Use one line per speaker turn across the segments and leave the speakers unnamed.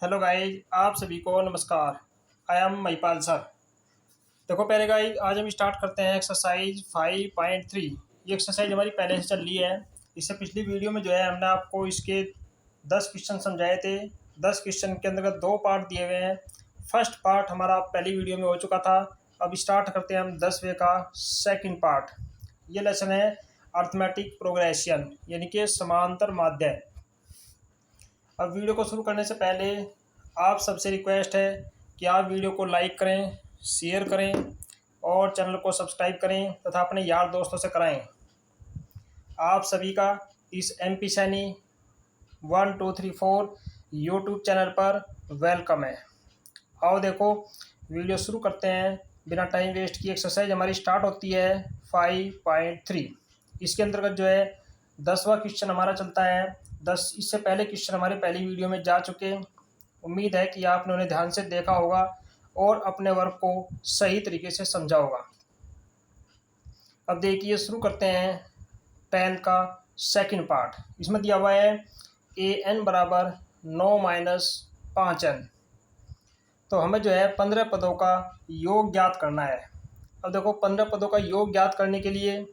Hello guys, आप सभी को नमस्कार। I am Mahipal sir. देखो पहले गाइज, आज हम स्टार्ट करते हैं एक्सरसाइज 5.3। ये एक्सरसाइज हमारी पहले से चल रही है। इससे पिछली वीडियो में जो है हमने आपको इसके 10 क्वेश्चन समझाए थे। 10 क्वेश्चन के अंतर्गत 2 पार्ट दिए हुए हैं। फर्स्ट पार्ट हमारा पहली वीडियो में हो चुका था। अब स्टार्ट करते हैं हम 10वें का सेकंड पार्ट। ये लेसन है अर्थमेटिक प्रोग्रेशन, यानी कि समांतर माध्य। अब वीडियो को शुरू करने से पहले आप सबसे रिक्वेस्ट है कि आप वीडियो को लाइक करें, शेयर करें और चैनल को सब्सक्राइब करें तथा अपने यार दोस्तों से कराएं। आप सभी का इस MP सैनी 1234 यूट्यूब चैनल पर वेलकम है। आओ देखो वीडियो शुरू करते हैं बिना टाइम वेस्ट किए। एक्सरसाइज हमारी स्टार्ट होती है 5.3। इसके अंतर्गत जो है 10वां क्वेश्चन हमारा चलता है। 10 इससे पहले क्वेश्चन हमारे पहली वीडियो में जा चुके। उम्मीद है कि आपने उन्हें ध्यान से देखा होगा और अपने वर्क को सही तरीके से समझा होगा। अब देखिए शुरू करते हैं 10 का सेकंड पार्ट। इसमें दिया हुआ है an बराबर 9 माइनस 5n। तो हमें जो है 15 पदों का योग ज्ञात करना है। अब देखो 15 पदों का योग ज्ञात करने के लिए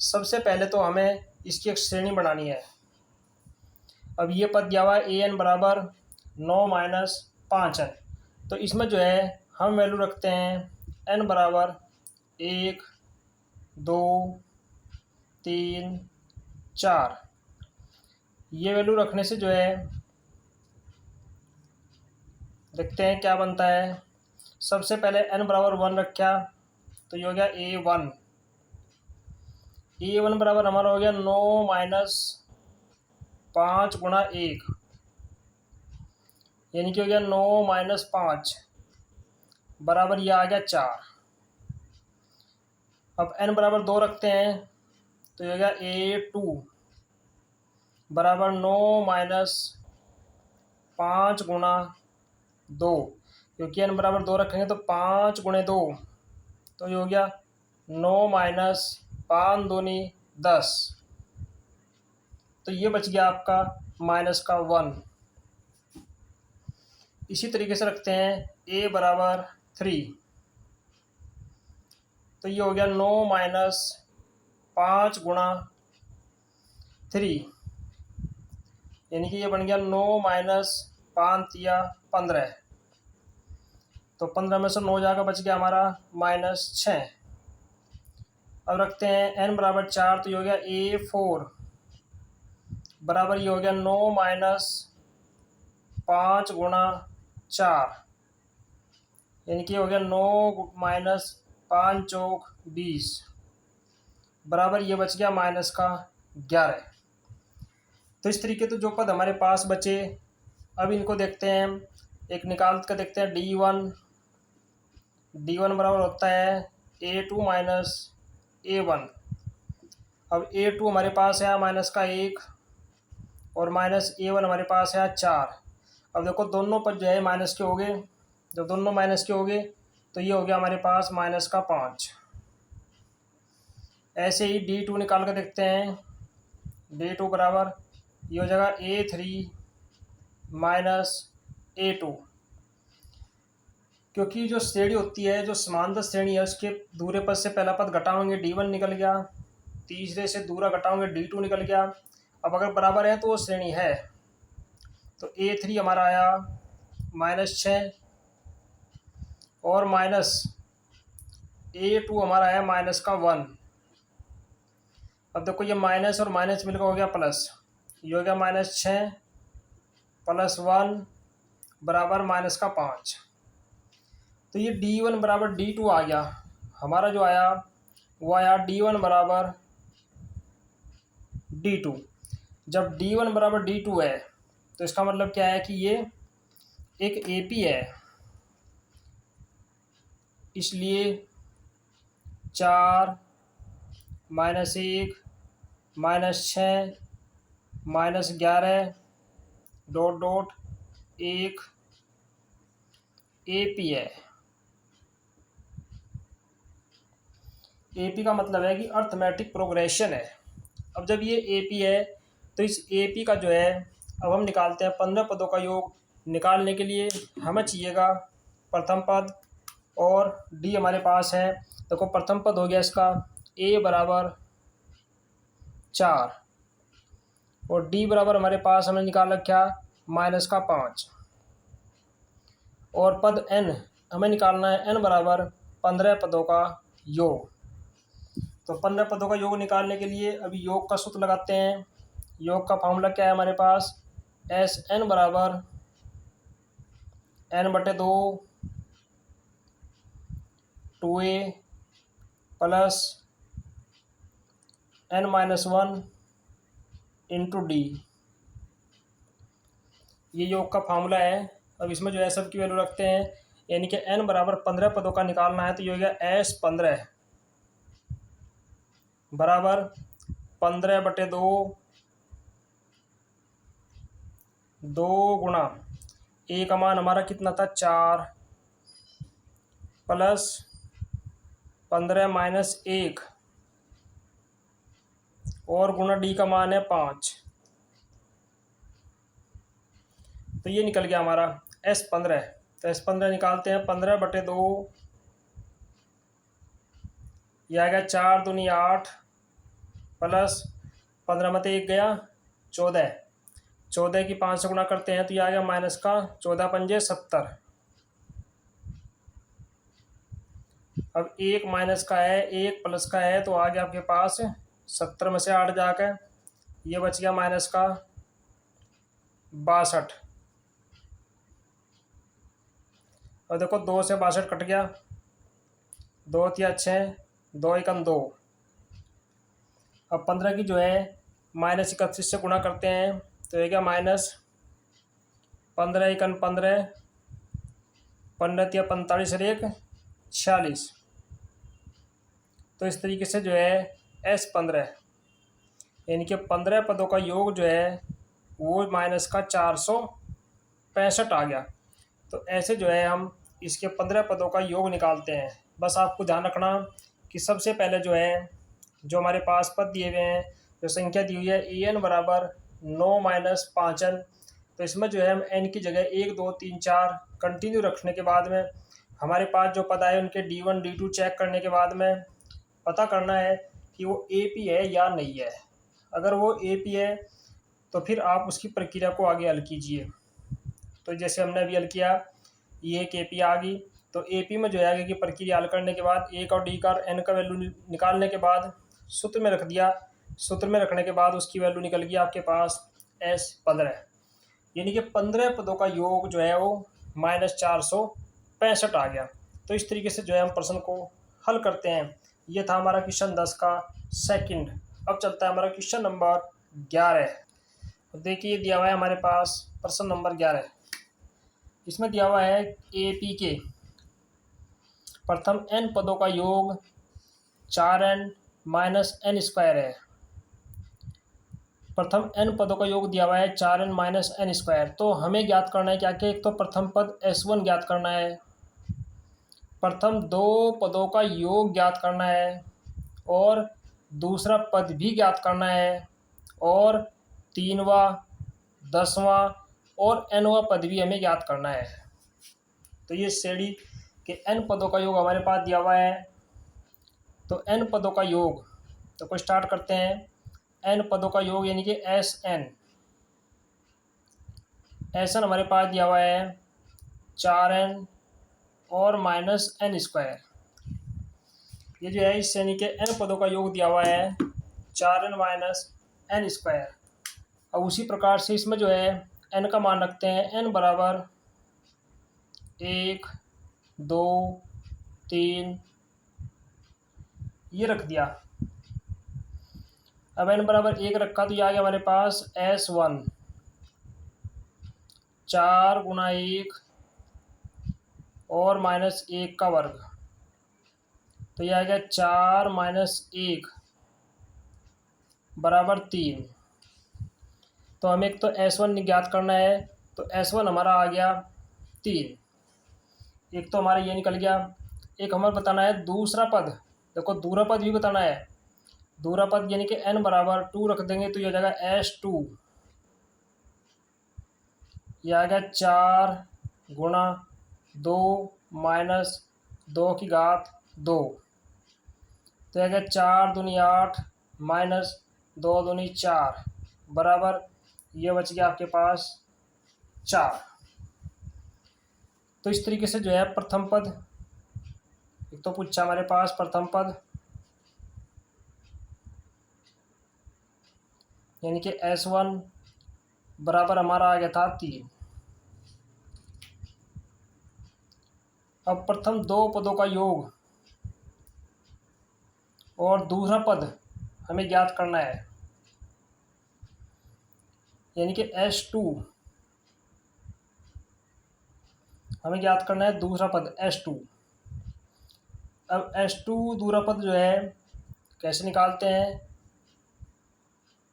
सबसे पहले तो हमें इसकी एक श्रेणी बनानी है। अब ये पद दिया हुआ है an बराबर 9 माइनस 5n। तो इसमें जो है हम वैल्यू रखते हैं n बराबर 1 2 3 4। ये वैल्यू रखने से जो है देखते हैं क्या बनता है। सबसे पहले n बराबर 1 रखा तो ये हो गया a1। a1 बराबर हमारा हो गया 9 माइनस 5 गुणा 1, यानी कि हो गया 9 माइनस 5 बराबर ये आ गया 4। अब n बराबर 2 रखते हैं तो ये हो गया a2 बराबर 9 माइनस 5 गुणा 2, क्योंकि n बराबर 2 रखेंगे तो 5 गुणे 2 तो ये हो गया 9 माइनस 5 दूनी 10। तो ये बच गया आपका माइनस का 1। इसी तरीके से रखते हैं a बराबर 3। तो ये हो गया 9 माइनस 5 गुणा 3, यानी कि ये बन गया 9 माइनस 5 या 15। तो 15 में से 9 जाकर बच गया हमारा माइनस 6। अब रखते हैं n बराबर 4। तो ये हो गया a4 बराबर ये हो गया 9 माइनस 5 गुणा 4, यानी कि हो गया 9 माइनस 5 चौक 20 बराबर ये बच गया माइनस का 11। तो इस तरीके तो जो पद हमारे पास बचे, अब इनको देखते हैं। एक निकाल कर देखते हैं d1 बराबर होता है a2 माइनस a1। अब a2 हमारे पास है माइनस का 1 और माइनस a1 हमारे पास है 4। अब देखो दोनों पद जो है माइनस के हो गए। जब दोनों माइनस के हो गए तो ये हो गया हमारे पास माइनस का 5। ऐसे ही d2 निकाल कर देखते हैं। d2 बराबर ये हो जाएगा a3 माइनस a2, क्योंकि जो श्रेणी होती है, जो समांतर श्रेणी है, उसके दूसरे पद से पहला पद घटाओगे d1 निकल गया, तीसरे से दूसरा घटाओगे d2 निकल गया। अब अगर बराबर है तो वो श्रेणी है। तो a3 हमारा आया माइनस 6 और माइनस a2 हमारा आया माइनस का 1। अब देखो ये माइनस और माइनस मिलकर हो गया प्लस, ये हो गया माइनस 6 प्लस 1 बराबर माइनस का 5। तो ये d1 बराबर d2 आ गया। हमारा जो आया वो आया d1 बराबर d2। जब d1 बराबर d2 है तो इसका मतलब क्या है कि ये एक AP है, इसलिए 4 minus 1 minus 6 minus 11 dot dot 1 AP है। AP का मतलब है कि अर्थमेटिक प्रोग्रेशन है। अब जब ये AP है तो इस AP का जो है अब हम निकालते हैं 15 पदों का योग निकालने के लिए हमें चाहिएगा प्रथम पद और डी हमारे पास है। देखो प्रथम पद हो गया इसका a बराबर 4 और डी बराबर हमारे पास हमने निकाल रखा -5 और पद n हमें निकालना है n बराबर 15 पदों का योग। तो 15 पदों का योग निकालने के लिए अभी योग का सूत्र लगाते हैं। योग का फॉर्मूला क्या है हमारे पास, एस एन बराबर n/2 2a plus n-1 into D. ये योग का फार्मूला है। अब इसमें जो है सब की वैल्यू रखते हैं, यानी कि n बराबर 15 पदों का निकालना है तो ये हो गया S15 बराबर 15/2 2 गुणा a का मान हमारा कितना था 4 प्लस 15 - 1 और गुणा डी का मान है 5। तो ये निकल गया हमारा S15। तो S15 निकालते हैं 15/2 यह आ गया 4 दूनी 8 प्लस 15 में 1 गया 14 14 की 5 से गुणा करते हैं तो यह आ गया माइनस का 14 पंजे 70। अब एक माइनस का है एक प्लस का है तो आ गया आपके पास 70 में से 8 जाकर ये बच गया माइनस का 62। और देखो 2 से 62 कट गया, 2 × 6 2 × 2। अब 15 की जो है -31 से गुणा करते हैं तो ये क्या -15 × 15 15 × 45 और 1 46। तो इस तरीके से जो है S15 यानी कि 15 पदों का योग जो है वो माइनस का 465 आ गया। तो ऐसे जो है हम इसके 15 पदों का योग निकालते हैं। बस आपको ध्यान रखना कि सबसे पहले जो है जो हमारे पास पद दिए हुए हैं, जो संख्या दी हुई है an बराबर 9 - 5n, तो इसमें जो है हम n की जगह 1 2 3 4 कंटिन्यू रखने के बाद में हमारे पास जो पद आए उनके d1 d2 चेक करने के बाद में पता करना है कि वो AP है या नहीं है। अगर वो AP है तो फिर आप उसकी प्रक्रिया को आगे हल कीजिए। तो जैसे हमने अभी हल किया, ये एक AP आ गई तो AP में जो है आगे की प्रक्रिया हल करने के बाद a का और d का और n का वैल्यू निकालने के बाद सूत्र में रख दिया। सूत्र में रखने के बाद उसकी वैल्यू निकल गई आपके पास S15 यानी कि 15 पदों का योग जो है वो -465 आ गया। तो इस तरीके से जो है हम प्रश्न को हल करते हैं। ये था हमारा क्वेश्चन 10 का सेकंड। अब चलता है हमारा क्वेश्चन नंबर 11। देखिए दिया हुआ है हमारे पास प्रश्न नंबर 11। इसमें दिया हुआ है AP के प्रथम n पदों का योग 4n - n² है। प्रथम n पदों का योग दिया हुआ है 4n - n²। तो हमें ज्ञात करना है क्या कि एक तो प्रथम पद S1 ज्ञात करना है, प्रथम 2 पदों का योग ज्ञात करना है और दूसरा पद भी ज्ञात करना है और 3वां 10वां और nवां पद भी हमें ज्ञात करना है। तो ये श्रेणी के n पदों का योग हमारे पास दिया हुआ है। तो n पदों का योग तो को स्टार्ट करते हैं। n पदों का योग यानी कि SN हमारे पास दिया हुआ है 4n और -n²। ये जो है इस श्रेणी के n पदों का योग दिया हुआ है 4n - n²। अब उसी प्रकार से इसमें जो है n का मान रखते हैं, n बराबर 1 2 3 ये रख दिया। अब n बराबर 1 रखा तो ये आ गया हमारे पास S1 4 × 1 और -1 का वर्ग, तो यह आ गया 4 - 1 बराबर 3। तो हमें एक तो S1 ज्ञात करना है तो S1 हमारा आ गया 3। एक तो हमारा ये निकल गया। एक हमें बताना है दूसरा पद। देखो दूसरा पद भी बताना है। दूसरा पद यानी कि n बराबर 2 रख देंगे तो यह हो जाएगा S2 ये आ गया 4 गुणा 2 माइनस 2 की घात 2। तो आ गया 4 दूनी 8 माइनस 2 दूनी 4 बराबर ये बच गया आपके पास 4। तो इस तरीके से जो है प्रथम पद, एक तो पूछा हमारे पास प्रथम पद यानी कि S1 बराबर हमारा आ गया था 3। अब प्रथम दो पदों का योग और दूसरा पद हमें ज्ञात करना है, यानी कि S2 हमें ज्ञात करना है, दूसरा पद S2। अब S2 दूसरा पद जो है कैसे निकालते हैं,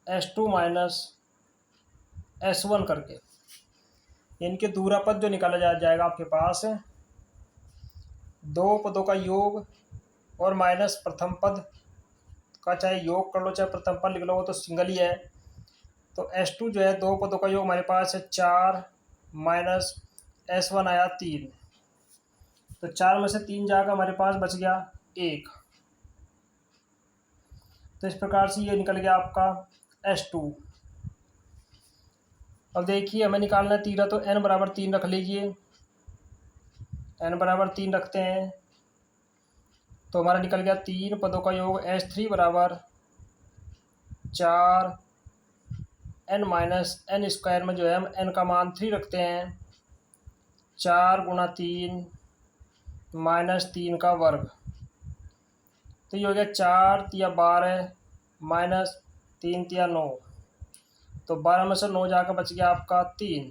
S2 माइनस S1 करके, यानी कि दूसरा पद जो निकाला जाएगा आपके पास दो पदों का योग और माइनस प्रथम पद का, चाहे योग कर लो चाहे प्रथम पद लिख लो, वो तो सिंगल ही है। तो S2 जो है दो पदों का योग हमारे पास है 4 माइनस S1 आया 3। तो 4 में से 3 जाकर हमारे पास बच गया 1। तो इस प्रकार से ये निकल गया आपका S2। अब देखिए हमें निकालना है तीरा, तो n बराबर 3 रख लीजिए। n बराबर 3 रखते हैं तो हमारा निकल गया 3 पदों का योग S3 बराबर 4 n माइनस n स्क्वायर में जो है हम n का मान 3 रखते हैं, 4 गुणा 3 माइनस 3 का वर्ग। तो ये हो गया 4 तिया 12 माइनस 3 तिया 9। तो 12 में से 9 जाकर बच गया आपका 3।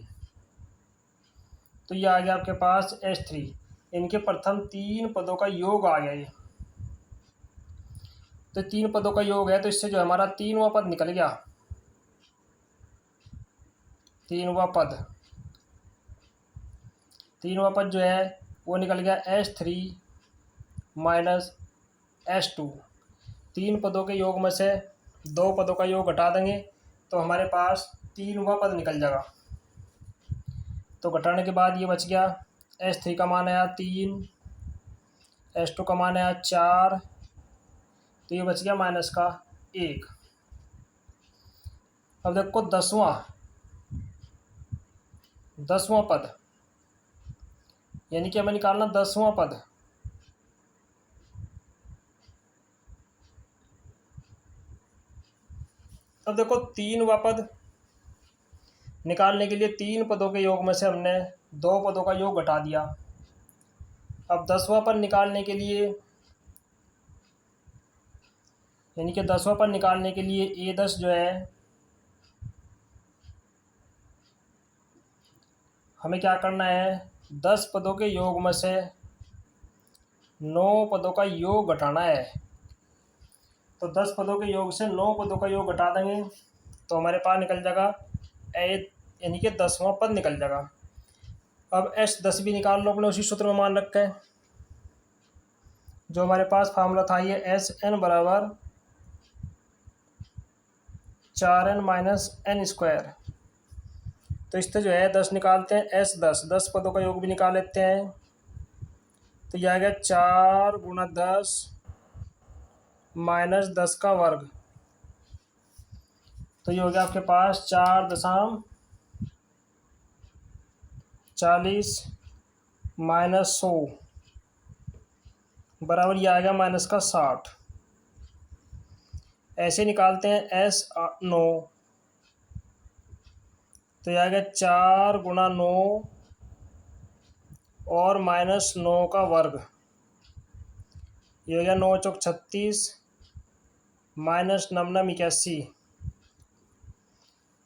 तो ये आ गया आपके पास S3। इनके प्रथम 3 पदों का योग आ गया ये। तो 3 पदों का योग है, तो इससे जो हमारा 3वां पद निकल गया, 3वां पद जो है वो निकल गया S3 माइनस S2। 3 पदों के योग में से 2 पदों का योग घटा देंगे तो हमारे पास 3वां पद निकल जाएगा। तो घटाने के बाद ये बच गया S3 का मान आया 3, S2 का मान आया 4, तो ये बच गया माइनस का 1। अब देखो 10वां पद, यानी कि हमें निकालना 10वां पद। अब देखो 3वां पद निकालने के लिए 3 पदों के योग में से हमने 2 पदों का योग घटा दिया। अब 10वां पद निकालने के लिए, यानी कि 10वां पद निकालने के लिए A10 जो है हमें क्या करना है, 10 पदों के योग में से 9 पदों का योग घटाना है। तो 10 पदों के योग से 9 पदों का योग घटा देंगे तो हमारे पास निकल जाएगा यानी कि 10वां पद निकल जाएगा। अब S10 भी निकाल लो अपने उसी सूत्र में मान रख के, जो हमारे पास फार्मूला था ये SN बराबर 4n माइनस n स्क्वायर। तो इससे जो है 10 निकालते हैं, S10 पदों का योग भी निकाल लेते हैं। तो यह आ गया 4 गुणा 10 माइनस 10 का वर्ग। तो ये हो गया आपके पास 4.40 माइनस 100 बराबर ये आ गया माइनस का 60। ऐसे निकालते हैं S9। तो यह आ गया 4 गुणा 9 और माइनस 9 का वर्ग। ये हो गया 9 चौक 36 माइनस 9 81।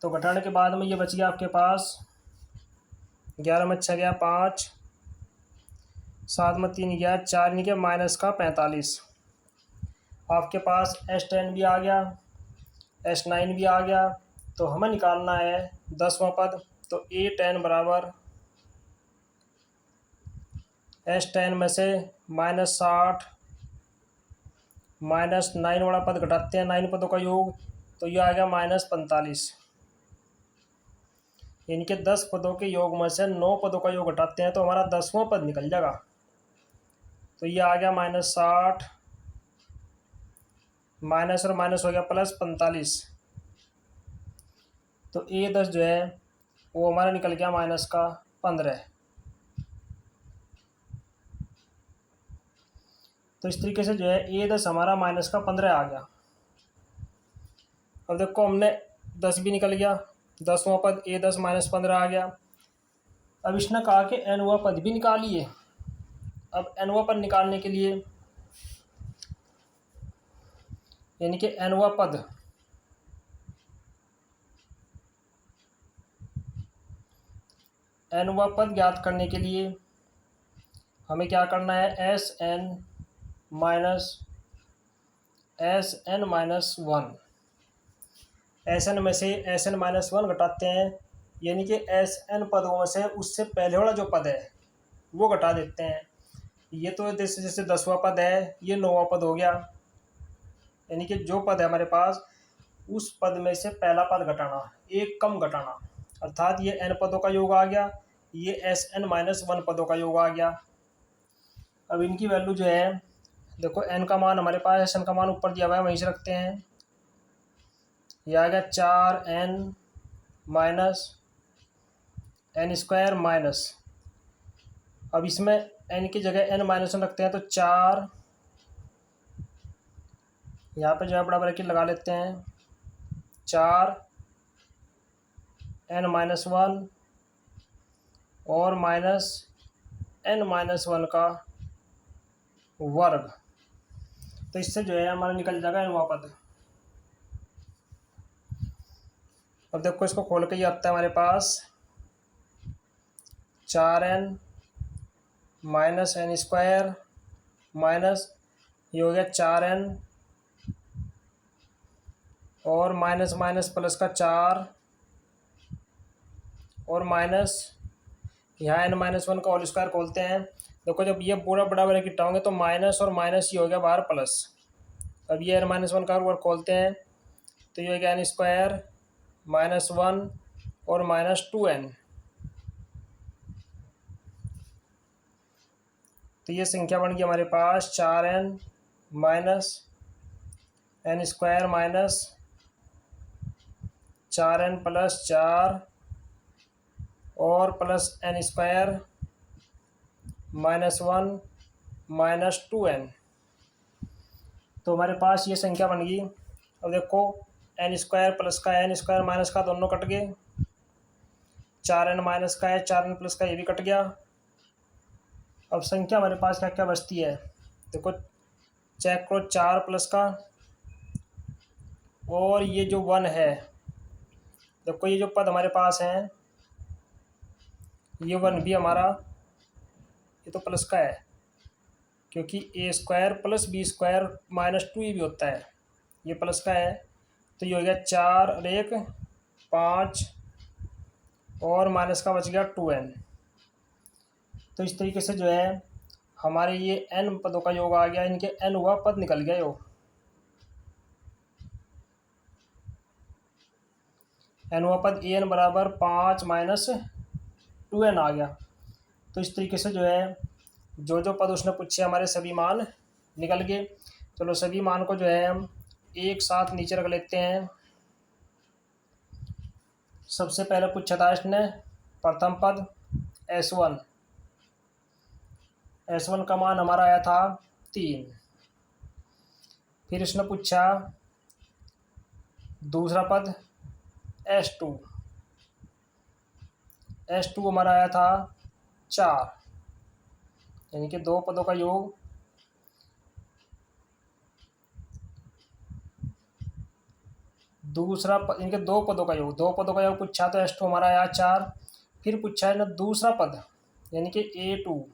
तो घटाने के बाद में ये बच गया आपके पास 11 में 6 गया 5, 7 में 3 गया 4, नहीं गया माइनस का 45। आपके पास S10 भी आ गया, S9 भी आ गया। तो हमें निकालना है 10वां पद। तो A10 बराबर S10 में से माइनस 60 माइनस 9 वाला पद घटाते हैं 9 पदों का योग, तो ये आ गया माइनस 45। यानी कि 10 पदों के योग में से 9 पदों का योग घटाते हैं तो हमारा 10वां पद निकल जाएगा। तो ये आ गया -60, माइनस और माइनस हो गया +45। तो A10 जो है वो हमारा निकल गया -15। तो इस तरीके से जो है A10 हमारा -15 आ गया। अब देखो हमने 10 भी निकल गया, 10वां पद A10 -15 आ गया। अब इसने कहा कि nवां पद भी निकालिए। अब nवां पद निकालने के लिए यानी कि nवां पद ज्ञात करने के लिए हमें क्या करना है, Sn-1 Sn में से Sn-1 घटाते हैं, यानी कि Sn पदों में से उससे पहले वाला जो पद है वो घटा देते हैं। ये तो जैसे जैसे 10वां पद है, ये 9वां पद हो गया, यानी कि जो पद है हमारे पास उस पद में से पहला पद घटाना, एक कम घटाना, अर्थात ये n पदों का योग आ गया, ये Sn-1 पदों का योग आ गया। अब इनकी वैल्यू जो है, देखो n का मान हमारे पास, Sn का मान ऊपर दिया हुआ है, वहीं से रखते हैं। यह आ गया 4n - n²। अब इसमें n की जगह n-1 रखते हैं तो 4, यहाँ पे जो है बड़ा ब्रैकेट लगा लेते हैं, 4n-1 और -n-1 का वर्ग। तो इससे जो है हमारा निकल जाएगा nवां पद। अब देखो इसको खोल के ये आता है हमारे पास 4n - n² माइनस ये हो गया 4n और माइनस माइनस प्लस का 4 और माइनस यहाँ n-1 का होल स्क्वायर खोलते हैं। देखो जब ये पूरा बड़ा ब्रैकेट होंगे तो माइनस और माइनस ये हो गया बाहर प्लस। अब ये n-1 का वर्ग खोलते हैं तो ये हो गया n² -1 और -2n। तो ये संख्या बन गई हमारे पास 4n - n² माइनस 4n + 4 और प्लस n² -1 -2n। तो हमारे पास ये संख्या बन गई। अब देखो n² प्लस का n² माइनस का दोनों कट गए, 4n माइनस का है, 4n प्लस का ये भी कट गया। अब संख्या हमारे पास क्या क्या बचती है, देखो चेक करो, 4 प्लस का और ये जो 1 है, देखो ये जो पद हमारे पास हैं, ये 1 भी हमारा ये तो प्लस का है, क्योंकि a² + b² -2 भी होता है, ये प्लस का है। तो ये हो गया 4 और 1 5 और माइनस का बच गया 2n। तो इस तरीके से जो है हमारे ये n पदों का योग आ गया, इनके nवां पद निकल गया योग। nवां पद an बराबर 5 - 2n आ गया। तो इस तरीके से जो है जो जो पद उसने पूछे हमारे सभी मान निकल गए। चलो सभी मान को जो है हम एक साथ नीचे रख लेते हैं। सबसे पहले पूछा था इसने प्रथम पद S1 का मान हमारा आया था 3। फिर इसने पूछा दूसरा पद S2 हमारा आया था 4, यानी कि 2 पदों का योग। दूसरा इनके 2 पदों का योग, 2 पदों का योग पूछा तो S2 हमारा आया 4। फिर पूछा है ना दूसरा पद यानी कि A2,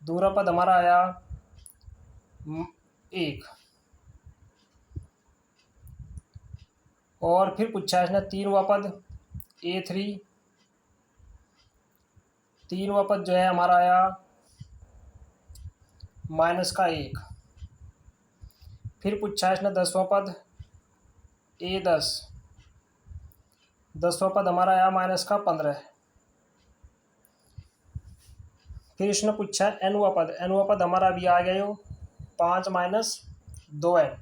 दूसरा पद हमारा आया 1। और फिर पूछा है इसने तीनवा पद A3, तीनवा पद जो है हमारा आया -1। फिर पूछा है इसने 10वां पद A10, 10वां पद हमारा आया माइनस का 15। फिर इसने पूछा एनवा पद, एनवा पद हमारा अभी आ गया यो 5 माइनस 2n।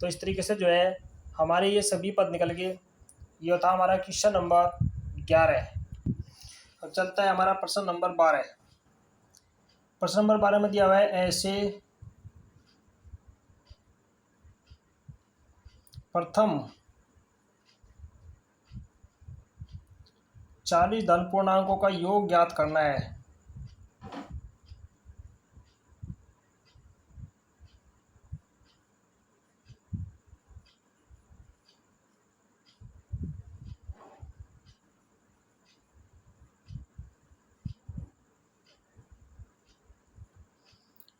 तो इस तरीके से जो है हमारे ये सभी पद निकल गए। ये था हमारा क्वेश्चन नंबर 11। अब चलता है हमारा प्रश्न नंबर 12। प्रश्न नंबर 12 में दिया हुआ है ऐसे प्रथम 40 धन पूर्णांकों का योग ज्ञात करना है।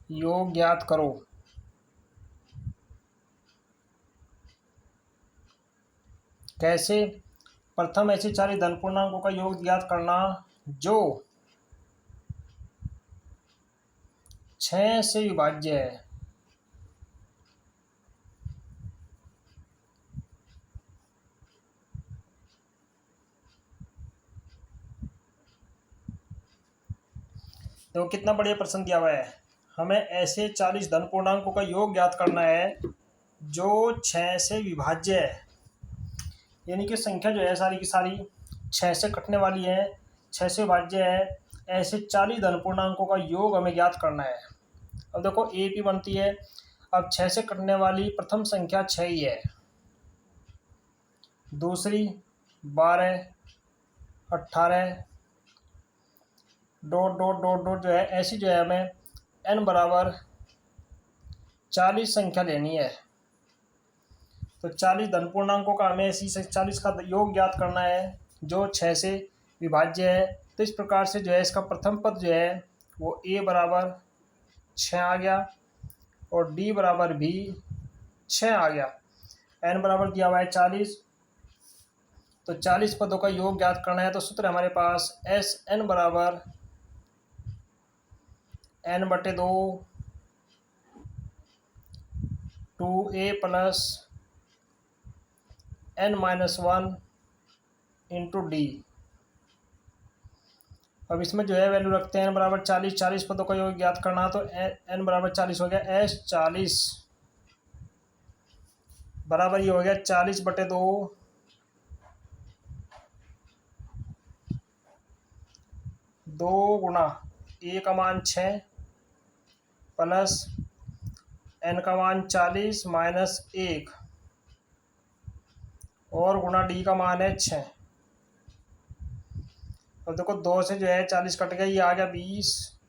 योग ज्ञात करो। कैसे? प्रथम ऐसे 40 धन पूर्णांकों का योग ज्ञात करना जो 6 से विभाज्य है। तो कितना बढ़िया प्रश्न दिया हुआ है। हमें ऐसे 40 धन पूर्णांकों का योग ज्ञात करना है जो 6 से विभाज्य है, यानी कि संख्या जो है सारी की सारी 6 से कटने वाली है, 6 से विभाज्य है। ऐसे 40 धन पूर्णांकों का योग हमें ज्ञात करना है। अब देखो ए पी बनती है। अब 6 से कटने वाली प्रथम संख्या 6 ही है, दूसरी 12, 18, डॉट डॉट डॉट डॉट जो है ऐसी जो है हमें n बराबर 40 संख्या लेनी है। तो 40 धन पूर्णांकों का हमें ऐसी 40 का योग ज्ञात करना है जो 6 से विभाज्य है। तो इस प्रकार से जो है इसका प्रथम पद जो है वो a बराबर 6 आ गया और d बराबर भी 6 आ गया। n बराबर दिया हुआ है 40। तो 40 पदों का योग ज्ञात करना है। तो सूत्र हमारे पास एस एन बराबर n/2 2a plus n-1 into D. अब इसमें जो है वैल्यू रखते हैं n बराबर 40। 40 पदों का योग ज्ञात करना, तो n बराबर 40 हो गया। एस 40 बराबर ये हो गया 40/2 2 गुना a का मान 6 प्लस n का मान 40 माइनस 1 और गुना d का मान है 6। अब देखो 2 से जो है 40 कट गया, ये आ गया 20।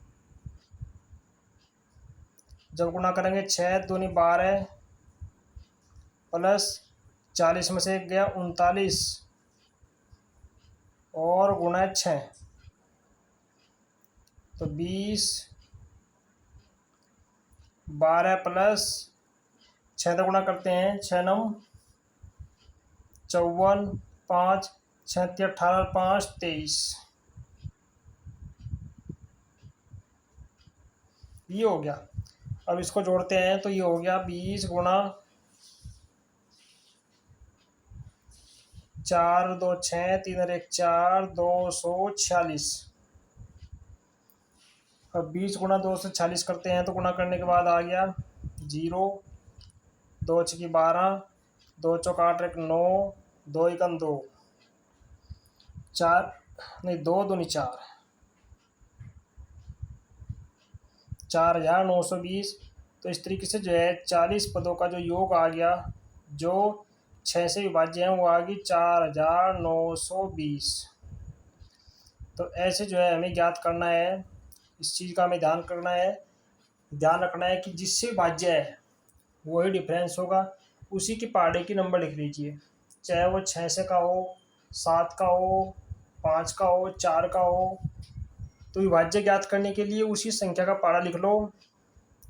जब गुना करेंगे 6 दूनी 12 प्लस 40 में से 1 गया 39 और गुना 6, तो 20 12 प्लस 6 तो गुना करते हैं 6 9 54 5 36 18 5 23। ये हो गया। अब इसको जोड़ते हैं तो ये हो गया 20 गुना 4 2 6 3 और 1 4 246। अब 20 गुना 2 से 40 करते हैं तो गुना करने के बाद आ गया 0 2 6 12 2 चौक 8 1 9 2 1 2 4 नहीं 2 दूनी 4 4920। तो इस तरीके से जो है 40 पदों का जो योग आ गया जो 6 से विभाज्य है वो आ गई 4920। तो ऐसे जो है हमें ज्ञात करना है, इस चीज़ का हमें ध्यान करना है, ध्यान रखना है कि जिससे विभाज्य है वही डिफरेंस होगा, उसी की पहाड़े की नंबर लिख लीजिए, चाहे वो 6 से का हो, 7 का हो, 5 का हो, 4 का हो। तो विभाज्य ज्ञात करने के लिए उसी संख्या का पहाड़ा लिख लो,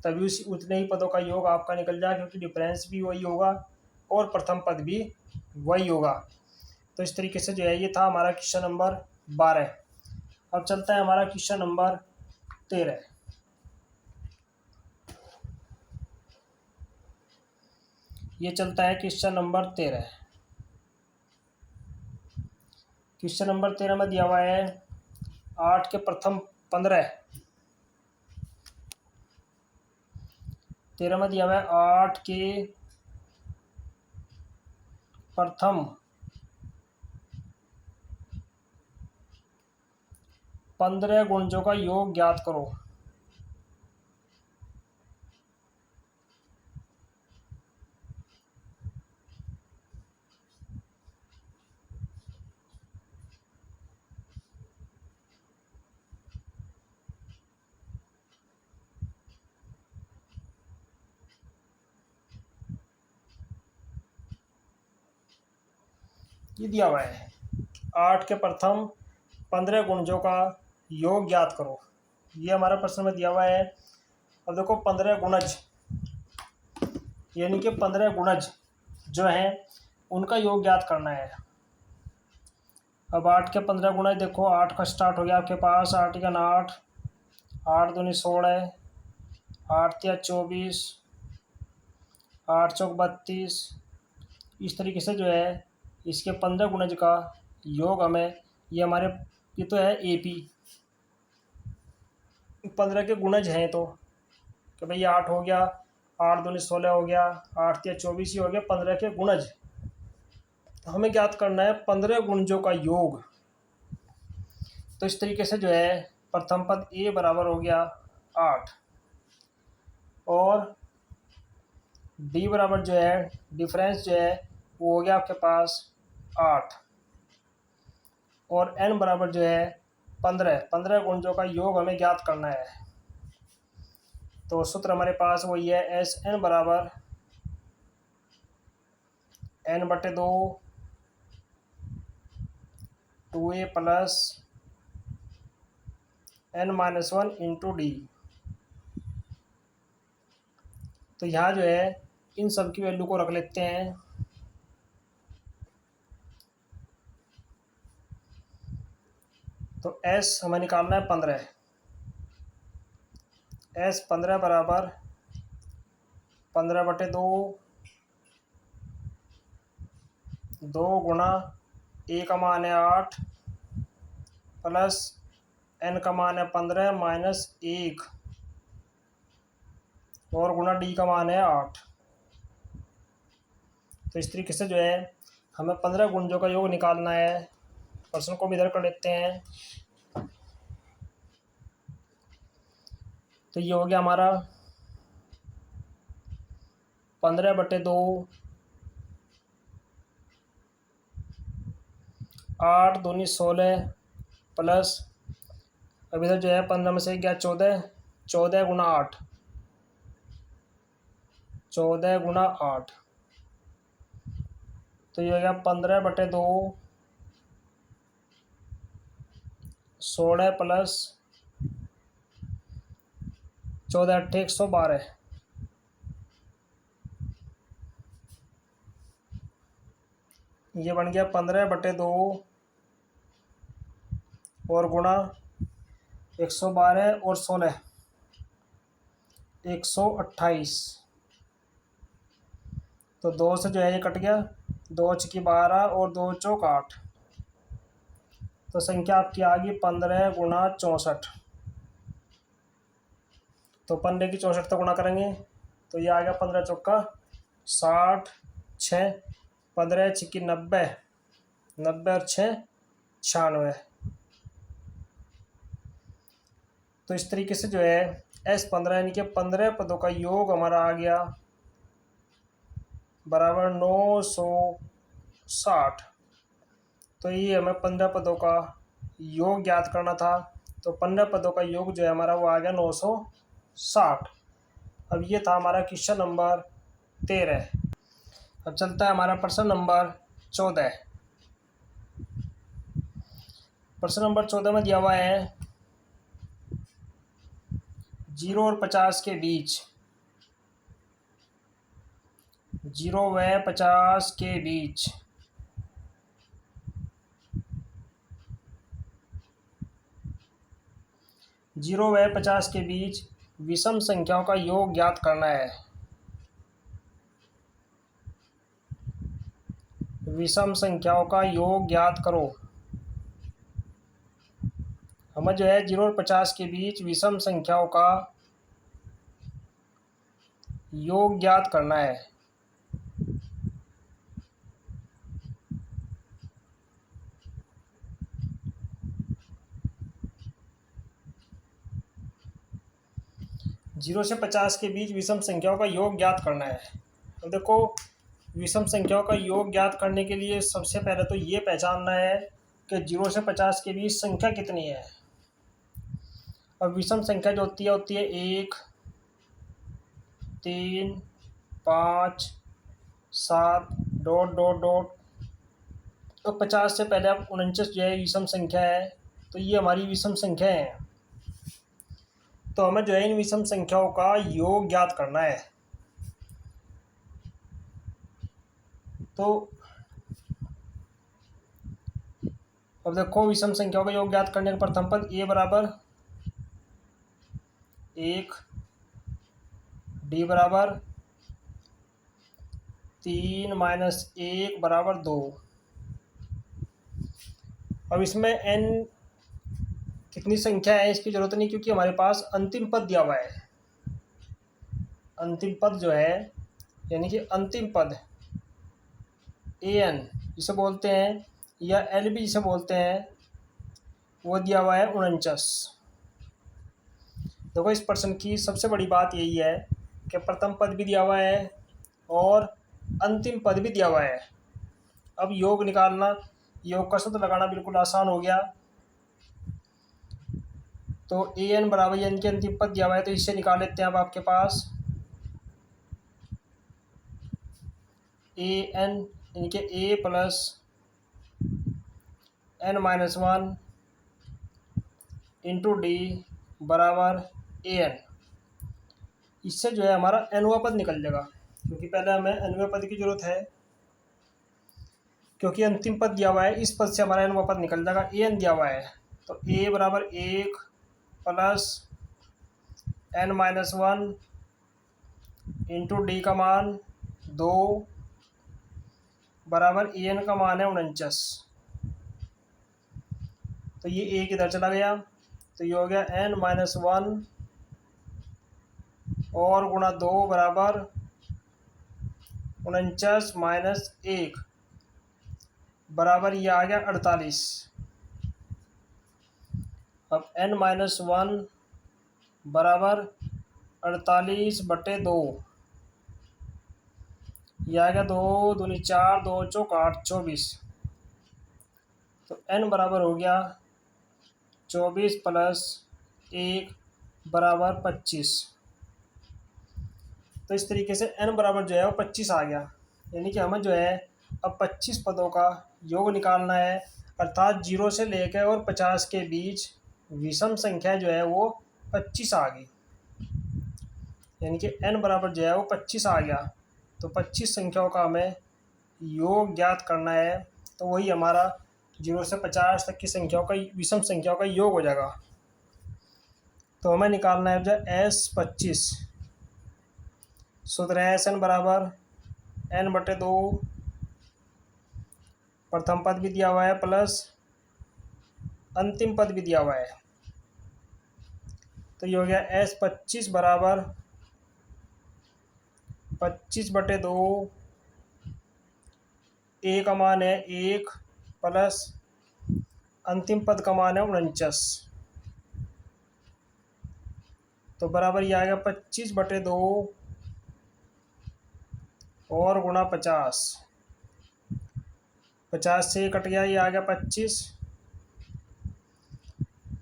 तभी उसी उतने ही पदों का योग आपका निकल जाए, क्योंकि डिफरेंस भी वही होगा और प्रथम पद भी वही होगा। तो इस तरीके से जो है ये था हमारा क्वेश्चन नंबर 12। अब चलता है हमारा क्वेश्चन नंबर 13। ये चलता है क्वेश्चन नंबर 13। क्वेश्चन नंबर 13 में दिया हुआ है 8 के प्रथम 15। 13 में दिया हुआ है 8 के प्रथम 15 गुणजों का योग ज्ञात करो। ये दिया हुआ है 8 के प्रथम 15 गुणजों का योग ज्ञात करो। ये हमारा प्रश्न में दिया हुआ है। अब देखो 15 गुणज यानी कि 15 गुणज जो हैं उनका योग ज्ञात करना है। अब 8 के 15 गुणज देखो, 8 का स्टार्ट हो गया आपके पास, 8 का 8, 8 दूनी 16, 8 तिया 24, 8 चौक 32। इस तरीके से जो है इसके 15 गुणज का योग हमें, ये तो है AP 15 के गुणज हैं। तो कि भाई 8 हो गया, 8 दूनी 16 हो गया, 8 तिया 24 ही हो गया 15 के गुणज। तो हमें ज्ञात करना है 15 गुणजों का योग। तो इस तरीके से जो है प्रथम पद A बराबर हो गया 8 और D बराबर जो है डिफरेंस जो है वो हो गया आपके पास 8 और N बराबर जो है 15 गुणजों का योग हमें ज्ञात करना है। तो सूत्र हमारे पास वही है SN बराबर N/2 2A plus N-1 into D। तो यहाँ जो है इन सब की वैल्यू को रख लेते हैं। तो S हमें निकालना है 15। S 15 बराबर 15/2 2 गुणा A का मान है 8 प्लस N का मान है 15 माइनस 1 और गुणा D का मान है 8। तो इस तरीके से जो है हमें 15 गुणजों का योग निकालना है। प्रश्न को भी इधर कर लेते हैं। तो ये हो गया हमारा 15/2 8 दूनी 16 प्लस, अब इधर जो है 15 में से गया 14, 14 गुणा 8, 14 गुणा 8। तो ये हो गया 15/2 16 प्लस 14 8 112। ये बन गया 15/2 और गुणा 112 और 16 128। तो 2 से जो है ये कट गया, 2 छकी 12 और 2 चौक 8। तो संख्या आपकी आ गई 15 गुणा 64। तो 15 की 64 तो गुणा करेंगे तो ये आ गया 15 चौका 60, 6 15 छक्की 90, 90 और 6 96। तो इस तरीके से जो है S15 यानी कि 15 पदों का योग हमारा आ गया बराबर 960। तो ये हमें 15 पदों का योग ज्ञात करना था। तो 15 पदों का योग जो है हमारा वो आ गया 960। अब ये था हमारा क्वेश्चन नंबर 13। अब चलता है हमारा प्रश्न नंबर 14। प्रश्न नंबर 14 में दिया हुआ है 0 और 50 के बीच, 0 व 50 के बीच 0 व 50 के बीच विषम संख्याओं का योग ज्ञात करना है। विषम संख्याओं का योग ज्ञात करो। हमें जो है 0 और 50 के बीच विषम संख्याओं का योग ज्ञात करना है। जीरो से 50 के बीच विषम संख्याओं का योग ज्ञात करना है। अब देखो, विषम संख्याओं का योग ज्ञात करने के लिए सबसे पहले तो ये पहचानना है कि 0 से 50 के बीच संख्या कितनी है। अब विषम संख्या जो होती है 1, 3, 5, 7 डॉट डॉट डॉट। तो 50 से पहले अब 49 जो है विषम संख्या है, तो ये हमारी विषम संख्या है। तो हमें जो है इन विषम संख्याओं का योग ज्ञात करना है। तो अब देखो, विषम संख्याओं का योग ज्ञात करने का प्रथम पद a बराबर 1, d बराबर 3 माइनस 1 बराबर 2। अब इसमें n कितनी संख्या है इसकी जरूरत नहीं, क्योंकि हमारे पास अंतिम पद दिया हुआ है। अंतिम पद जो है यानी कि अंतिम पद an जिसे बोलते हैं या LB जिसे बोलते हैं, वो दिया हुआ है 49। देखो, इस प्रश्न की सबसे बड़ी बात यही है कि प्रथम पद भी दिया हुआ है और अंतिम पद भी दिया हुआ है। अब योग निकालना, योग का सूत्र लगाना बिल्कुल आसान हो गया। तो an बराबर n के अंतिम पद दिया हुआ है, तो इससे निकाल लेते हैं। अब आपके पास an यानी कि a plus n-1 into D बराबर an। इससे जो है हमारा nवां पद निकल जाएगा, क्योंकि पहले हमें nवें पद की जरूरत है, क्योंकि अंतिम पद दिया हुआ है। इस पद से हमारा nवां पद निकल जाएगा। an दिया हुआ है, तो a बराबर 1 प्लस n-1 इंटू डी का मान 2 बराबर an का मान है 49। तो ये a किधर चला गया, तो ये हो गया n-1 और गुणा 2 बराबर 49 माइनस 1 बराबर ये आ गया 48। अब n-1 बराबर 48/2, यह आ गया 2 दूनी 4, 2 चौक 8, 24। तो n बराबर हो गया 24 प्लस 1 बराबर 25। तो इस तरीके से n बराबर जो है वो 25 आ गया। यानी कि हमें जो है अब 25 पदों का योग निकालना है, अर्थात 0 से लेकर और 50 के बीच विषम संख्या जो है वो 25 आ गई। यानी कि n बराबर जो है वो 25 आ गया। तो 25 संख्याओं का हमें योग ज्ञात करना है, तो वही हमारा 0 से 50 तक की संख्याओं का विषम संख्याओं का योग हो जाएगा। तो हमें निकालना है जो S25। सूत्र है SN बराबर n/2, प्रथम पद भी दिया हुआ है प्लस अंतिम पद भी दिया हुआ है। तो ये हो गया S25 बराबर 25/2, a का मान है 1 प्लस अंतिम पद का मान है 49। तो बराबर ये आ गया 25/2 और गुणा 50। 50 से कट गया, ये आ गया 25।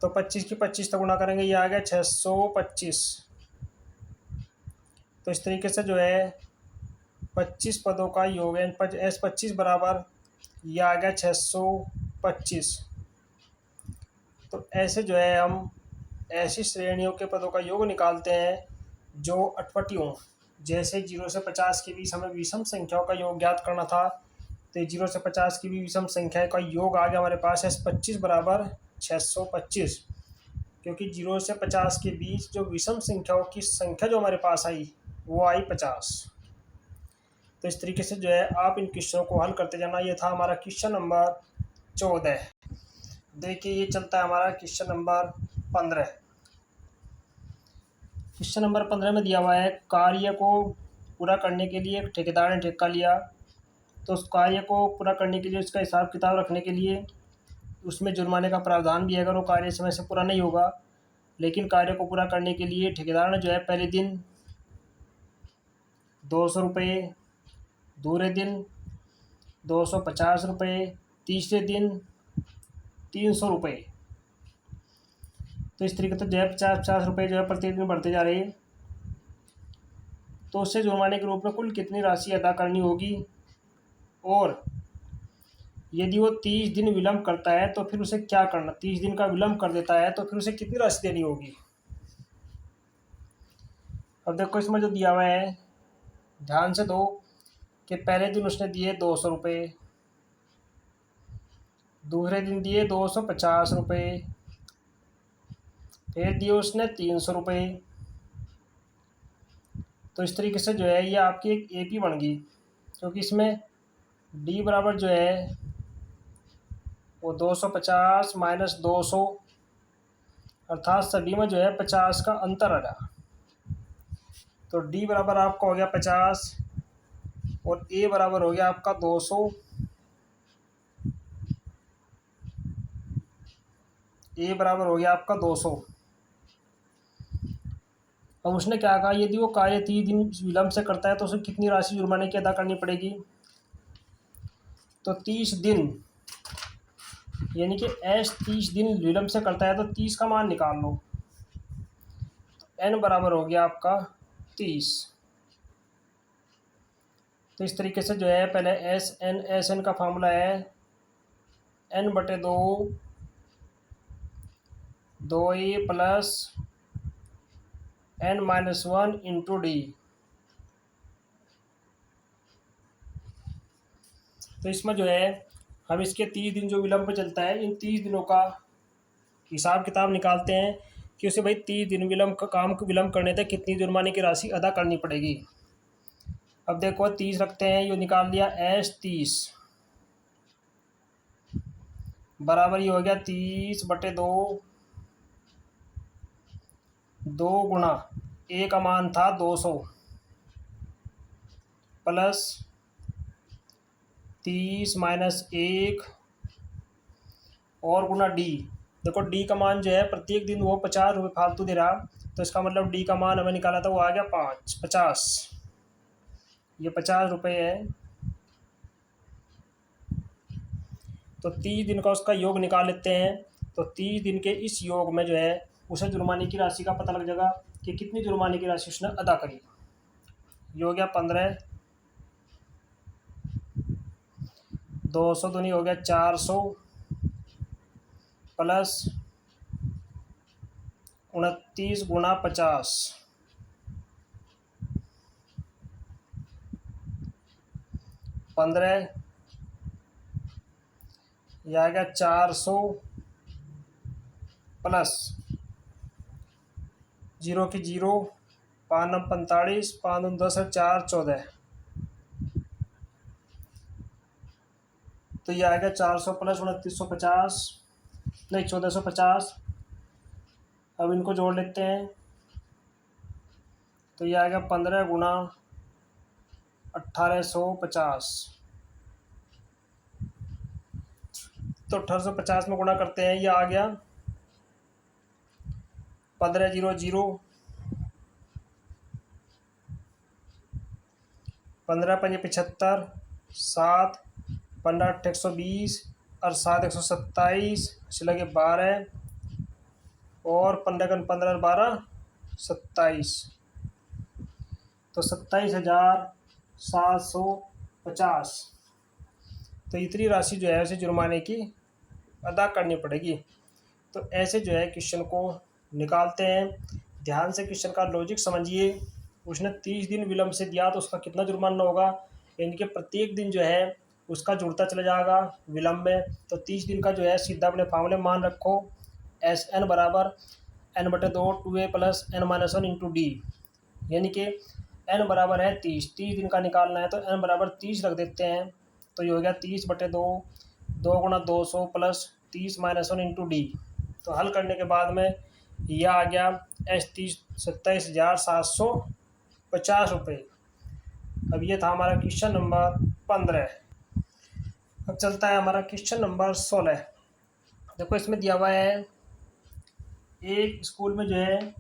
तो 25 की 25 तो गुणा करेंगे, ये आ गया 625। तो इस तरीके से जो है 25 पदों का योग है S25 बराबर ये आ गया 625। तो ऐसे जो है हम ऐसी श्रेणियों के पदों का योग निकालते हैं जो अटपटी हों। जैसे 0 से 50 के बीच हमें विषम संख्याओं का योग ज्ञात करना था, तो 0 से 50 की भी विषम संख्या का योग आ गया हमारे पास S25 बराबर 625। क्योंकि 0 से 50 के बीच जो विषम संख्याओं की संख्या जो हमारे पास आई वो आई 50। तो इस तरीके से जो है आप इन क्वेश्चनों को हल करते जाना। ये था हमारा क्वेश्चन नंबर 14। देखिए ये चलता है हमारा क्वेश्चन नंबर 15। क्वेश्चन नंबर 15 में दिया हुआ है कार्य को पूरा करने के लिए एक ठेकेदार ने ठेका लिया। तो उस कार्य को पूरा करने के लिए उसका हिसाब किताब रखने के लिए उसमें जुर्माने का प्रावधान भी है अगर वो कार्य समय से पूरा नहीं होगा। लेकिन कार्य को पूरा करने के लिए ठेकेदार ने जो है पहले दिन 200 रुपये, दूसरे दिन 250 रुपये, तीसरे दिन 300 रुपये। तो इस तरीके से जो है 50-50 रुपये जो है प्रत्येक दिन बढ़ते जा रहे हैं। तो उससे जुर्माने के रूप में कुल कितनी राशि अदा करनी होगी, और यदि वो 30 दिन विलम्ब करता है तो फिर उसे क्या करना, 30 दिन का विलम्ब कर देता है तो फिर उसे कितनी राशि देनी होगी। अब देखो इसमें जो दिया हुआ है ध्यान से दो कि पहले दिन उसने दिए 200 रुपये, दूसरे दिन दिए 250 रुपये, फिर दिए उसने 300 रुपये। तो इस तरीके से जो है ये आपकी एक एपी बन गई, क्योंकि इसमें डी बराबर जो है वो 250 माइनस 200, अर्थात सभी में जो है 50 का अंतर आ रहा। तो डी बराबर आपका हो गया 50 और ए बराबर हो गया आपका 200। ए बराबर हो गया आपका 200। अब उसने क्या कहा, यदि वो कार्य 30 दिन विलम्ब से करता है तो उसे कितनी राशि जुर्माने की अदा करनी पड़ेगी। तो 30 दिन यानी कि एस 30 दिन विलम्ब से करता है तो 30 का मान निकाल लो। एन बराबर हो गया आपका 30। तो इस तरीके से जो है पहले एस एन का फार्मूला है n/2 2a plus n-1 into D. तो इसमें जो है हम इसके 30 दिन जो विलम्ब पे चलता है इन 30 दिनों का हिसाब किताब निकालते हैं कि उसे भाई 30 दिन विलम्ब का काम को विलम्ब करने तक कितनी जुर्माने की राशि अदा करनी पड़ेगी। अब देखो 30 रखते हैं, ये निकाल लिया एस 30 बराबर ये हो गया 30/2 2 गुना ए का मान था 200 प्लस 30 माइनस 1 और गुना डी। देखो डी का मान जो है प्रत्येक दिन वो 50 रुपये फालतू दे रहा, तो इसका मतलब डी का मान हमें निकाला था वो आ गया 50। ये 50 रुपये है। तो 30 दिन का उसका योग निकाल लेते हैं। तो 30 दिन के इस योग में जो है उसे जुर्माने की राशि का पता लग जाएगा कि कितनी जुर्माने की राशि उसने अदा करी। ये हो गया 15, 200 दूनी हो गया 400 प्लस 29 गुना 50 15, यह आ गया 400 प्लस 0 की 0, 5 9 45, 5 9 10 4 14। तो यह आ गया 400 प्लस 2950, नहीं 1450। अब इनको जोड़ लेते हैं तो यह आ गया 15 गुना 1850। तो 1850 में गुणा करते हैं, यह आ गया 1500, 15 पंजे 75, 7 15 8 120 और 7 127 लगे 12 और 15 15 12 27। तो 27,750। तो इतनी राशि जो है उसे जुर्माने की अदा करनी पड़ेगी। तो ऐसे जो है क्वेश्चन को निकालते हैं। ध्यान से क्वेश्चन का लॉजिक समझिए। उसने 30 दिन विलम्ब से दिया तो उसका कितना जुर्माना होगा, यानी कि प्रत्येक दिन जो है उसका जुड़ता चला जाएगा विलम्ब में। तो 30 दिन का जो है सीधा अपने फार्मूले मान रखो, एस एन बराबर n/2 2a plus n-1 into D, यानी कि n बराबर है 30 दिन का निकालना है तो n बराबर 30 रख देते हैं। तो ये हो गया 30/2 2 गुना 200 प्लस 30 माइनस 1 इंटू डी। तो हल करने के बाद में यह आ गया एस 27,750 रुपये। अब ये था हमारा क्वेश्चन नंबर 15। अब चलता है हमारा क्वेश्चन नंबर 16। देखो इसमें दिया हुआ है एक स्कूल में जो है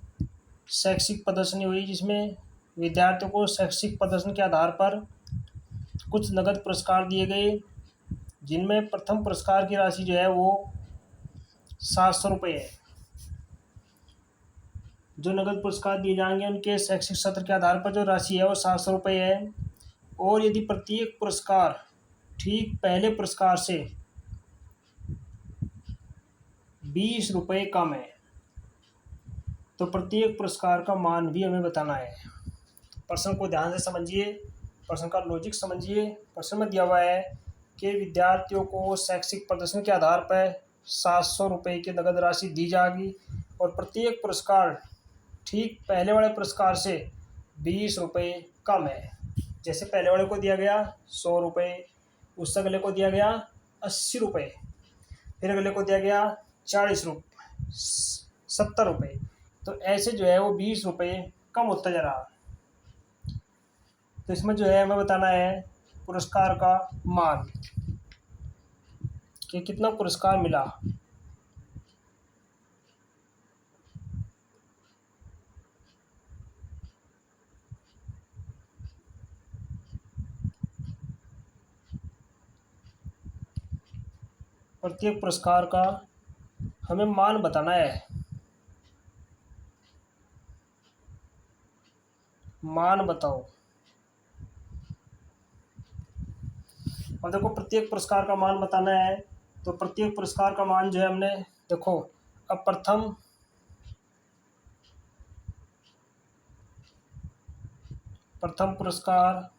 शैक्षिक प्रदर्शनी हुई, जिसमें विद्यार्थियों को शैक्षिक प्रदर्शन के आधार पर कुछ नगद पुरस्कार दिए गए, जिनमें प्रथम पुरस्कार की राशि जो है वो 700 रुपये है। जो नगद पुरस्कार दिए जाएंगे उनके शैक्षिक सत्र के आधार पर जो राशि है वो 700 रुपये है। और यदि प्रत्येक पुरस्कार ठीक पहले पुरस्कार से 20 रुपये कम है, तो प्रत्येक पुरस्कार का मान भी हमें बताना है। प्रश्न को ध्यान से समझिए, प्रश्न का लॉजिक समझिए। प्रश्न में दिया हुआ है कि विद्यार्थियों को शैक्षिक प्रदर्शन के आधार पर 700 रुपये की नगद राशि दी जाएगी और प्रत्येक पुरस्कार ठीक पहले वाले पुरस्कार से 20 रुपये कम है। जैसे पहले वाले को दिया गया 100 रुपये, उससे अगले को दिया गया 80 रुपये, फिर अगले को दिया गया 40 रुपये, 70 रुपये। तो ऐसे जो है वो 20 रुपये कम होता जा रहा। तो इसमें जो है हमें बताना है पुरस्कार का मान, कि कितना पुरस्कार मिला। प्रत्येक पुरस्कार का हमें मान बताना है। मान बताओ। और देखो प्रत्येक पुरस्कार का मान बताना है, तो प्रत्येक पुरस्कार का मान जो है हमने देखो, अब प्रथम पुरस्कार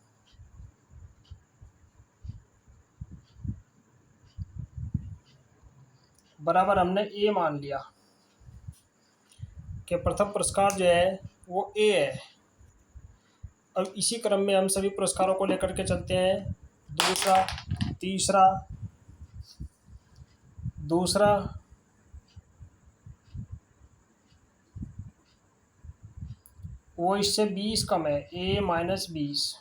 बराबर हमने ए मान लिया कि प्रथम पुरस्कार जो है वो ए है। अब इसी क्रम में हम सभी पुरस्कारों को लेकर के चलते हैं। दूसरा वो इससे 20 कम है, ए माइनस 20।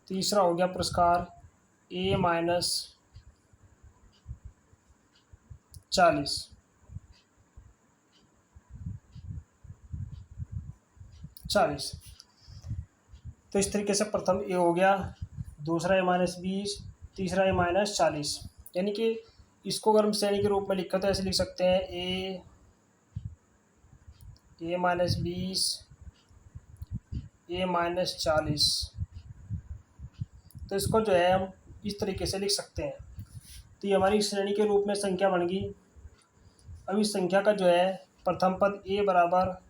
तीसरा हो गया पुरस्कार ए माइनस 40। तो इस तरीके से प्रथम ए हो गया, दूसरा ए माइनस 20, तीसरा ए माइनस 40। यानी कि इसको अगर हम श्रेणी के रूप में लिखा तो ऐसे लिख सकते हैं ए माइनस 20, ए माइनस 40। तो इसको जो है हम इस तरीके से लिख सकते हैं। तो ये हमारी श्रेणी के रूप में संख्या बन गई। अब इस संख्या का जो है प्रथम पद ए बराबर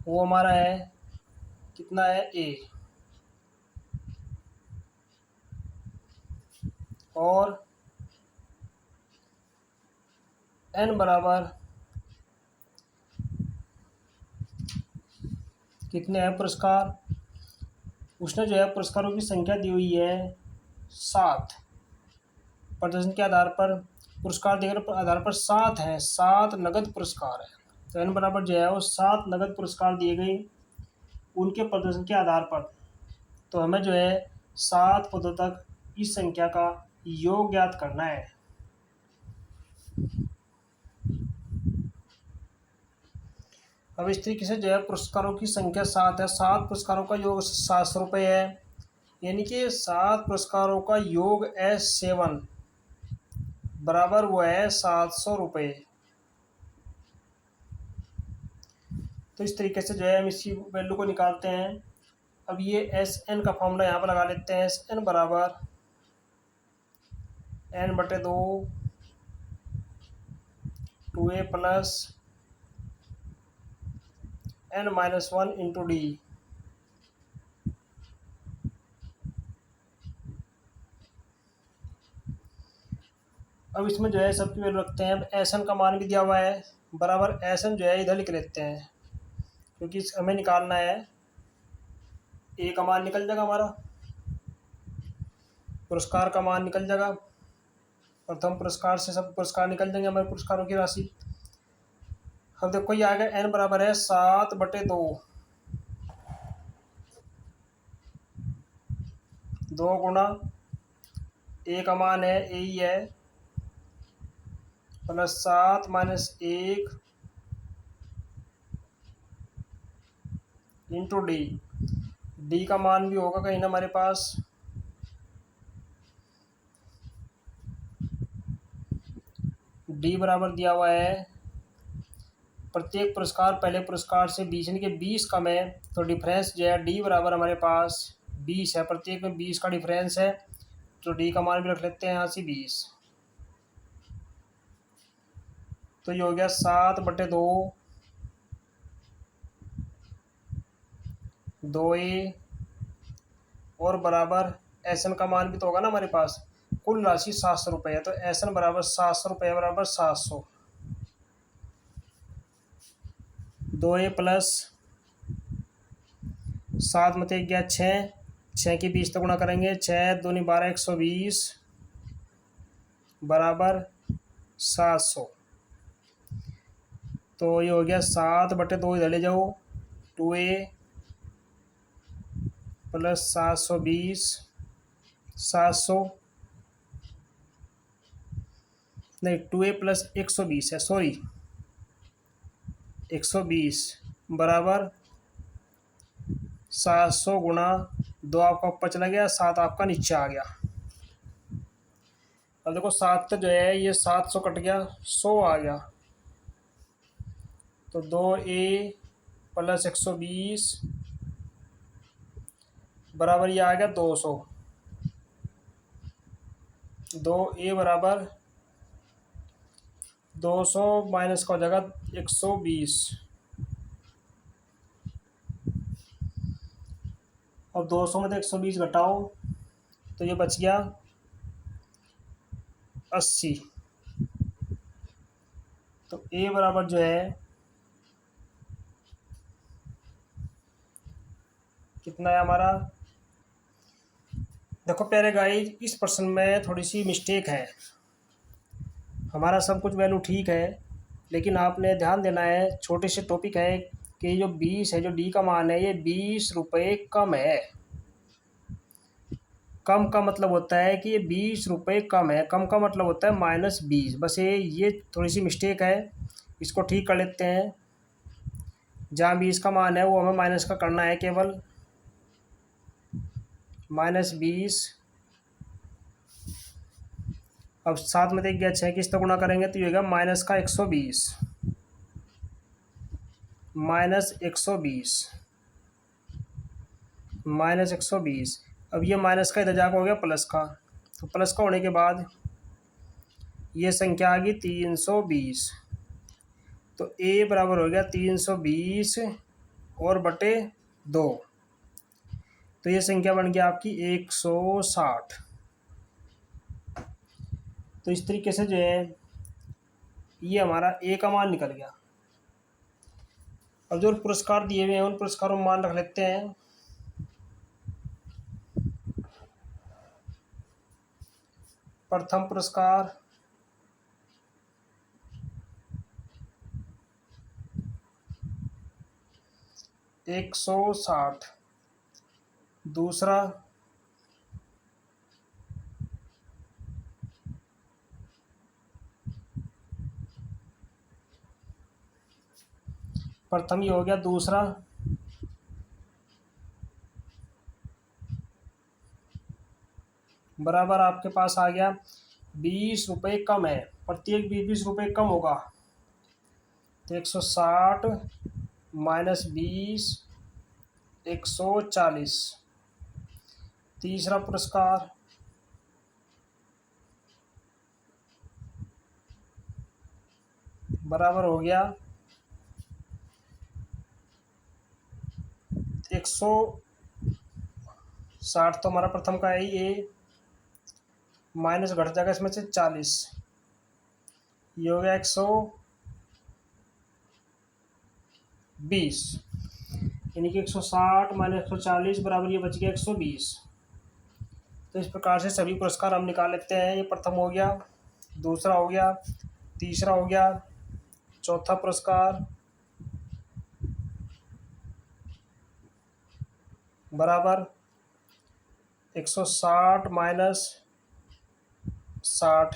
वो हमारा है, कितना है ए, और एन बराबर कितने हैं पुरस्कार। उसने जो है पुरस्कारों की संख्या दी हुई है 7। प्रदर्शन के आधार पर पुरस्कार देकर आधार पर 7 है, 7 नगद पुरस्कार है। तो एन बराबर जो है वो 7 नगद पुरस्कार दिए गए उनके प्रदर्शन के आधार पर। तो हमें जो है 7 पदों तक इस संख्या का योग ज्ञात करना है। अब इस तरीके से जो है पुरस्कारों की संख्या 7 है, 7 पुरस्कारों का योग 700 रुपये है। यानी कि 7 पुरस्कारों का योग S7 बराबर वो है 700 रुपये। तो इस तरीके से जो है हम इसकी वैल्यू को निकालते हैं। अब ये SN का फॉर्मूला यहाँ पर लगा लेते हैं। SN बराबर N/2 2A plus N-1 into D. अब इसमें जो है सबकी वैल्यू रखते हैं। अब एस एन का मान भी दिया हुआ है, बराबर एस एन जो है इधर लिख लेते हैं, क्योंकि हमें निकालना है। ए का मान निकल जाएगा हमारा, पुरस्कार का मान निकल जाएगा, प्रथम पुरस्कार से सब पुरस्कार निकल जाएंगे हमारे पुरस्कारों की राशि। अब देखो ये आ गया एन बराबर है 7/2, 2 गुना ए का मान है ए ही है, plus 7 minus 1 into D. D का मान भी होगा कहीं ना हमारे पास, डी बराबर दिया हुआ है प्रत्येक पुरस्कार पहले पुरस्कार से 20 यानी कि 20 कम है, तो डिफरेंस जो है डी बराबर हमारे पास 20 है, प्रत्येक में 20 का डिफरेंस है, तो डी का मान भी रख लेते हैं यहाँ से 20। तो ये हो गया 7/2, 2a और बराबर एस एन का मान भी तो होगा ना हमारे पास। कुल राशि 700 रुपये है, तो एस एन बराबर 700 रुपये बराबर 700, 2a प्लस 7 में 1 गया 6, 6 की 20 तो गुणा करेंगे, 6 दूनी 12 120 बराबर 700। तो ये हो गया 7/2, इधर ले जाओ, 2a प्लस 720, 700 नहीं 2a प्लस 120 है, सॉरी 120 बराबर 700 गुणा 2 आपका ऊपर चला गया, 7 आपका नीचे आ गया। अब देखो 7 जो है ये 700 कट गया, 100 आ गया, तो 2a प्लस 120 बराबर ये आ गया 200, 2a बराबर 200 माइनस का हो जाएगा 120। अब 200 में से 120 घटाओ तो ये बच गया 80। तो a बराबर जो है कितना है हमारा। देखो प्यारे गाइस, इस प्रश्न में थोड़ी सी मिस्टेक है, हमारा सब कुछ वैल्यू ठीक है, लेकिन आपने ध्यान देना है, छोटे से टॉपिक है कि जो 20 है, जो डी का मान है, ये 20 रुपये कम है। कम का मतलब होता है कि ये 20 रुपये कम है, कम का मतलब होता है -20। बस ये थोड़ी सी मिस्टेक है, इसको ठीक कर लेते हैं। जहाँ 20 का मान है वो हमें माइनस का करना है, केवल -20। अब 7 में 1 गया 6 की इससे गुणा करेंगे तो ये होगा माइनस का 120, -120, -120। अब ये माइनस का इधर जाकर हो गया प्लस का, तो प्लस का होने के बाद ये संख्या आ गई 320, तो ए बराबर हो गया 320 और बटे 2, तो ये संख्या बन गया आपकी 160। तो इस तरीके से जो है ये हमारा ए का मान निकल गया। अब जो पुरस्कार दिए हुए हैं उन पुरस्कारों में मान रख लेते हैं। प्रथम पुरस्कार 160, दूसरा प्रथम ये हो गया, दूसरा बराबर आपके पास आ गया 20 रुपये कम है, प्रत्येक 20 रुपये कम होगा, तो 160 माइनस 20 140। तीसरा पुरस्कार बराबर हो गया 160, तो हमारा प्रथम का है ये, माइनस घट जाएगा इसमें से 40, ये हो गया 120, यानी कि 160 माइनस 140 बराबर ये बच गया 120। तो इस प्रकार से सभी पुरस्कार हम निकाल लेते हैं। ये प्रथम हो गया, दूसरा हो गया, तीसरा हो गया, चौथा पुरस्कार बराबर 160 माइनस 60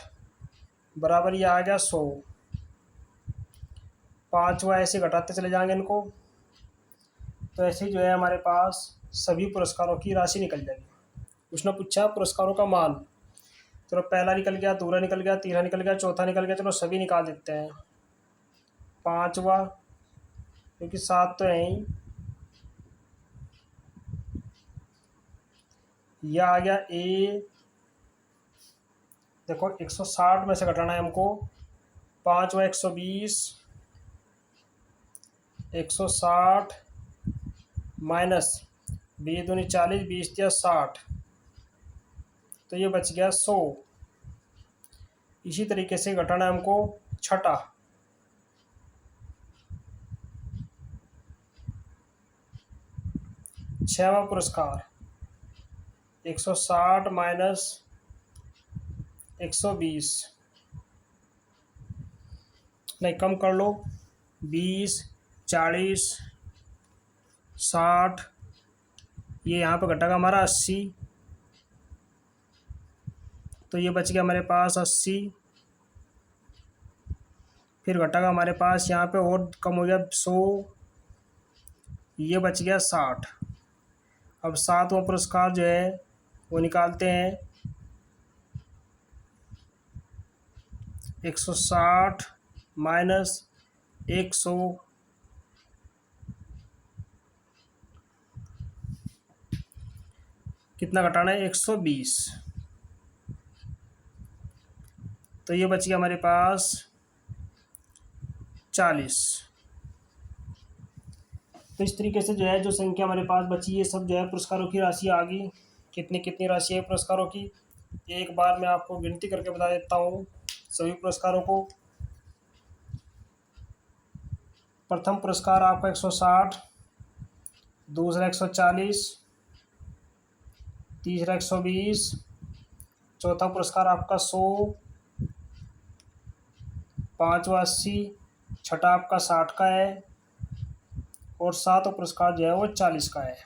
बराबर ये आ गया 100। पाँचवा ऐसे घटाते चले जाएंगे इनको, तो ऐसे जो है हमारे पास सभी पुरस्कारों की राशि निकल जाएगी। उसने पूछा पुरस्कारों का मान, चलो पहला निकल गया, दूसरा निकल गया, तीसरा निकल गया, चौथा निकल गया, चलो सभी निकाल देते हैं। पाँचवा, क्योंकि 7 तो है ही, यह आ गया ए। देखो 160 में से घटाना है हमको, पाँचवा 120, 160 माइनस 20 दूनी 40, 20 या 60, तो ये बच गया 100। इसी तरीके से घटाना है हमको छठा, छठवा पुरस्कार 160 माइनस 120, नहीं कम कर लो, 20, 40, 60, ये यहाँ पर घटेगा हमारा 80, तो ये बच गया हमारे पास 80। फिर घटेगा हमारे पास यहाँ पे और कम हो गया 100, ये बच गया 60। अब सातवां पुरस्कार जो है वो निकालते हैं, 160 माइनस 100, कितना घटाना है 120, तो ये बच गया हमारे पास 40। तो इस तरीके से जो है जो संख्या हमारे पास बची है सब जो है पुरस्कारों की राशि आ गई। कितनी कितनी राशि है पुरस्कारों की, एक बार मैं आपको गिनती करके बता देता हूँ सभी पुरस्कारों को। प्रथम पुरस्कार आपका 160, दूसरा 140, तीसरा 120, चौथा पुरस्कार आपका 100, पाँचवा 80, छठा आपका 60 का है और सातवां पुरस्कार जो है वो 40 का है।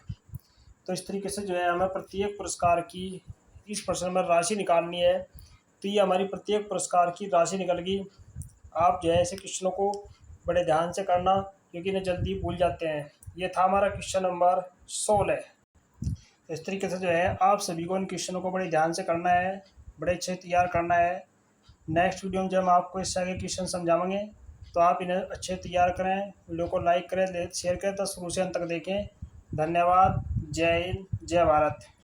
तो इस तरीके से जो है हमें प्रत्येक पुरस्कार की इस प्रश्न में राशि निकालनी है। तो ये हमारी प्रत्येक पुरस्कार की राशि निकल गई। आप जो है ऐसे क्वेश्चनों को बड़े ध्यान से करना, क्योंकि इन्हें जल्दी भूल जाते हैं। ये था हमारा क्वेश्चन नंबर 16। इस तरीके से जो है आप सभी को इन क्वेश्चनों को बड़े ध्यान से करना है, बड़े अच्छे तैयार करना है। नेक्स्ट वीडियो में जब हम आपको इससे आगे क्वेश्चन समझाएंगे तो आप इन्हें अच्छे तैयार करें, वीडियो को लाइक करें, शेयर करें, तो शुरू से अंत तक देखें। धन्यवाद। जय हिंद, जय भारत।